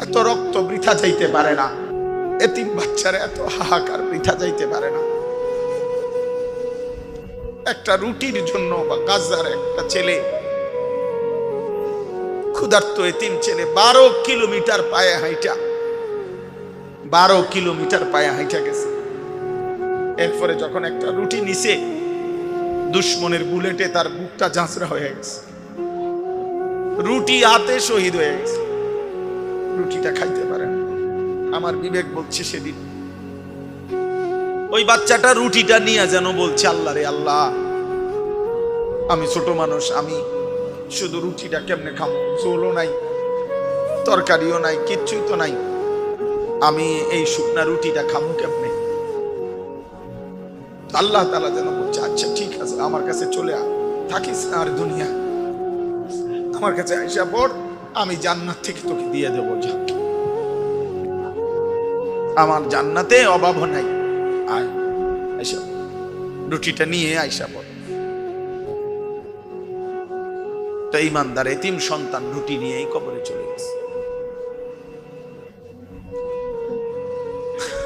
এত রক্ত বৃথা যাইতে পারে না, এতিম বাচ্চারা এত হাহাকার বৃথা যাইতে পারে না। একটা রুটির জন্য বা গাজার একটা ছেলে, ক্ষুধার্ত এতিম ছেলে 12 কিলোমিটার পায়ে হাইটা, 12 কিলোমিটার পায়ে হাইটা গেছে। এরপরে যখন একটা রুটি নিছে, দুশ্মনের বুলেটে তার বুকটা ঝাঁচড়া হয়ে গেছে, রুটি হাতে শহীদ হয়ে গেছে, রুটিটা খাইতে পারে না। আমার বিবেক বলছে সেদিন ওই বাচ্চাটা রুটিটা নিয়ে যেন বলছে, আল্লাহ রে আল্লাহ, আমি ছোট মানুষ, আমি শুধু রুটিটা কেমনে খাবো, ঝোলও নাই, তরকারিও নাই, কিচ্ছুই তো নাই, আমি এই শুকনা রুটিটা খাবো কেমনে? আল্লাহ তাআলা যেন বলছে, আচ্ছা ঠিক আছে, আমার কাছে চলে আয়, থাকিস না আর দুনিয়া, আমার কাছে আইসা পড়, আমি জান্নাত থেকে তোকে দিয়ে দেবো, যা, আমার জান্নাতে অভাব নাই, আয় আইসা রুটিটা নিয়ে আইসা পড়। তো ইমানদার এতিম সন্তান রুটি নিয়েই কবরে চলে গেছে।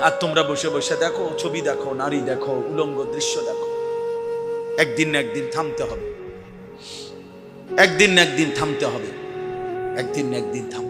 আর তোমরা বসে বসে দেখো, ছবি দেখো, নারী দেখো, উলঙ্গ দৃশ্য দেখো। একদিন না একদিন থামতে হবে, একদিন না একদিন থামতে হবে, একদিন না একদিন থামতে